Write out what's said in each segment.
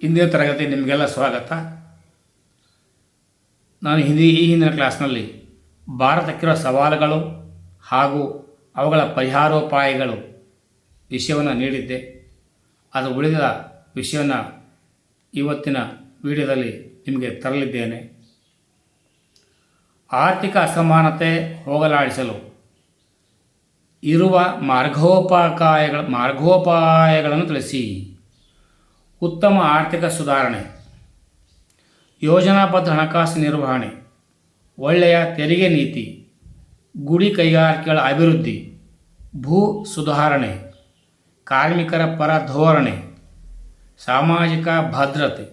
ಇಂದಿನ ತರಗತಿ ನಿಮಗೆಲ್ಲ ಸ್ವಾಗತ. ನಾನು ಹಿಂದಿನ ಕ್ಲಾಸ್ನಲ್ಲಿ ಭಾರತಕ್ಕಿರುವ ಸವಾಲುಗಳು ಹಾಗೂ ಅವುಗಳ ಪರಿಹಾರೋಪಾಯಗಳು ವಿಷಯವನ್ನು ನೀಡಿದ್ದೆ. ಅದು ಉಳಿದ ವಿಷಯವನ್ನು ಇವತ್ತಿನ ವಿಡಿಯೋದಲ್ಲಿ ನಿಮಗೆ ತರಲಿದ್ದೇನೆ. ಆರ್ಥಿಕ ಅಸಮಾನತೆ ಹೋಗಲಾಡಿಸಲು ಇರುವ ಮಾರ್ಗೋಪಾಯಗಳನ್ನು ತಿಳಿಸಿ. ಉತ್ತಮ ಆರ್ಥಿಕ ಸುಧಾರಣೆ, ಯೋಜನಾಬದ್ಧ ಹಣಕಾಸು ನಿರ್ವಹಣೆ, ಒಳ್ಳೆಯ ತೆರಿಗೆ ನೀತಿ, ಗುಡಿ ಕೈಗಾರಿಕೆಗಳ ಅಭಿವೃದ್ಧಿ, ಭೂ ಸುಧಾರಣೆ, ಕಾರ್ಮಿಕರ ಪರ ಧೋರಣೆ, ಸಾಮಾಜಿಕ ಭದ್ರತೆ.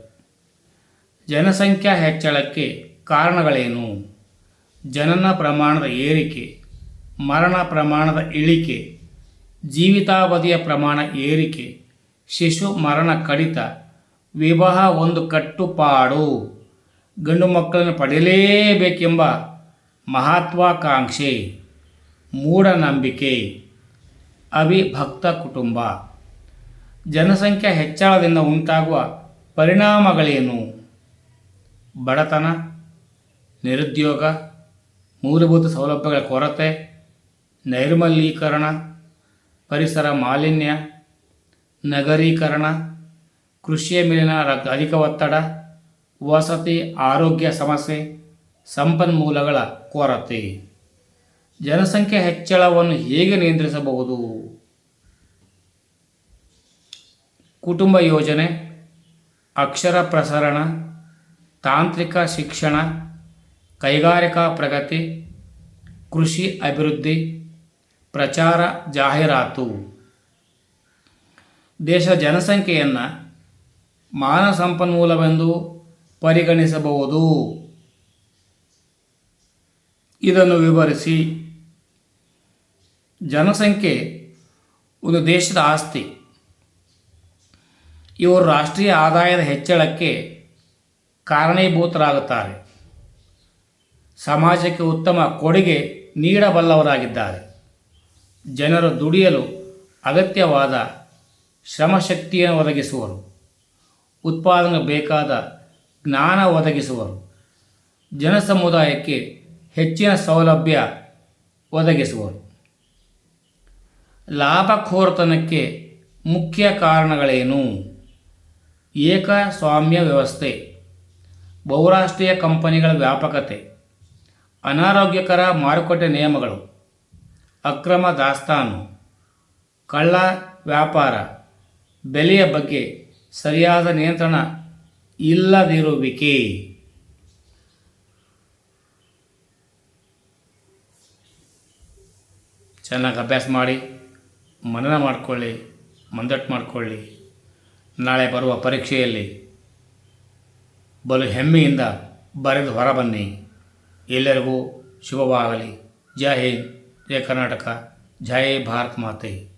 ಜನಸಂಖ್ಯಾ ಹೆಚ್ಚಳಕ್ಕೆ ಕಾರಣಗಳೇನು? ಜನನ ಪ್ರಮಾಣದ ಏರಿಕೆ, ಮರಣ ಪ್ರಮಾಣದ ಇಳಿಕೆ, ಜೀವಿತಾವಧಿಯ ಪ್ರಮಾಣ ಏರಿಕೆ, ಶಿಶು ಮರಣ ಕಡಿತ, ವಿವಾಹ ಒಂದು ಕಟ್ಟುಪಾಡು, ಗಂಡು ಮಕ್ಕಳನ್ನು ಪಡೆಯಲೇಬೇಕೆಂಬ ಮಹತ್ವಾಕಾಂಕ್ಷೆ, ಮೂಢನಂಬಿಕೆ, ಅವಿಭಕ್ತ ಕುಟುಂಬ. ಜನಸಂಖ್ಯಾ ಹೆಚ್ಚಳದಿಂದ ಉಂಟಾಗುವ ಪರಿಣಾಮಗಳೇನು? ಬಡತನ, ನಿರುದ್ಯೋಗ, ಮೂಲಭೂತ ಸೌಲಭ್ಯಗಳ ಕೊರತೆ, ನೈರ್ಮಲೀಕರಣ, ಪರಿಸರ ಮಾಲಿನ್ಯ, ನಗರೀಕರಣ, ಕೃಷಿಯ ಮೇಲಿನ ಅಧಿಕ ಒತ್ತಡ, ವಸತಿ ಆರೋಗ್ಯ ಸಮಸ್ಯೆ, ಸಂಪನ್ಮೂಲಗಳ ಕೊರತೆ. ಜನಸಂಖ್ಯೆ ಹೆಚ್ಚಳವನ್ನು ಹೇಗೆ ನಿಯಂತ್ರಿಸಬಹುದು? ಕುಟುಂಬ ಯೋಜನೆ, ಅಕ್ಷರ ಪ್ರಸರಣ, ತಾಂತ್ರಿಕ ಶಿಕ್ಷಣ, ಕೈಗಾರಿಕಾ ಪ್ರಗತಿ, ಕೃಷಿ ಅಭಿವೃದ್ಧಿ, ಪ್ರಚಾರ ಜಾಹೀರಾತು. ದೇಶದ ಜನಸಂಖ್ಯೆಯನ್ನು ಮಾನವ ಸಂಪನ್ಮೂಲವೆಂದು ಪರಿಗಣಿಸಬಹುದು. ಇದನ್ನು ವಿವರಿಸಿ. ಜನಸಂಖ್ಯೆ ಒಂದು ದೇಶದ ಆಸ್ತಿ. ಇವರು ರಾಷ್ಟ್ರೀಯ ಆದಾಯದ ಹೆಚ್ಚಳಕ್ಕೆ ಕಾರಣೀಭೂತರಾಗುತ್ತಾರೆ. ಸಮಾಜಕ್ಕೆ ಉತ್ತಮ ಕೊಡುಗೆ ನೀಡಬಲ್ಲವರಾಗಿದ್ದಾರೆ. ಜನರು ದುಡಿಯಲು ಅಗತ್ಯವಾದ ಶ್ರಮಶಕ್ತಿಯನ್ನು ಒದಗಿಸುವರು. ಉತ್ಪಾದನೆಗೆ ಬೇಕಾದ ಜ್ಞಾನ ಒದಗಿಸುವರು. ಜನಸಮುದಾಯಕ್ಕೆ ಹೆಚ್ಚಿನ ಸೌಲಭ್ಯ ಒದಗಿಸುವರು. ಲಾಭಖೋರತನಕ್ಕೆ ಮುಖ್ಯ ಕಾರಣಗಳೇನು? ಏಕಸ್ವಾಮ್ಯ ವ್ಯವಸ್ಥೆ, ಬಹುರಾಷ್ಟ್ರೀಯ ಕಂಪನಿಗಳ ವ್ಯಾಪಕತೆ, ಅನಾರೋಗ್ಯಕರ ಮಾರುಕಟ್ಟೆ ನಿಯಮಗಳು, ಅಕ್ರಮ ದಾಸ್ತಾನು, ಕಳ್ಳ ವ್ಯಾಪಾರ, ಬೆಲೆಯ ಬಗ್ಗೆ ಸರಿಯಾದ ನಿಯಂತ್ರಣ ಇಲ್ಲದಿರುವಿಕೆ. ಚೆನ್ನಾಗಿ ಅಭ್ಯಾಸ ಮಾಡಿ, ಮನನ ಮಾಡಿಕೊಳ್ಳಿ, ಮಂದಟ್ಟು ಮಾಡಿಕೊಳ್ಳಿ. ನಾಳೆ ಬರುವ ಪರೀಕ್ಷೆಯಲ್ಲಿ ಬಲು ಹೆಮ್ಮೆಯಿಂದ ಬರೆದು ಹೊರಬನ್ನಿ. ಎಲ್ಲರಿಗೂ ಶುಭವಾಗಲಿ. ಜೈ ಹಿಂದ್, ಜೈ ಕರ್ನಾಟಕ, ಜೈ ಭಾರತ್ ಮಾತೆ.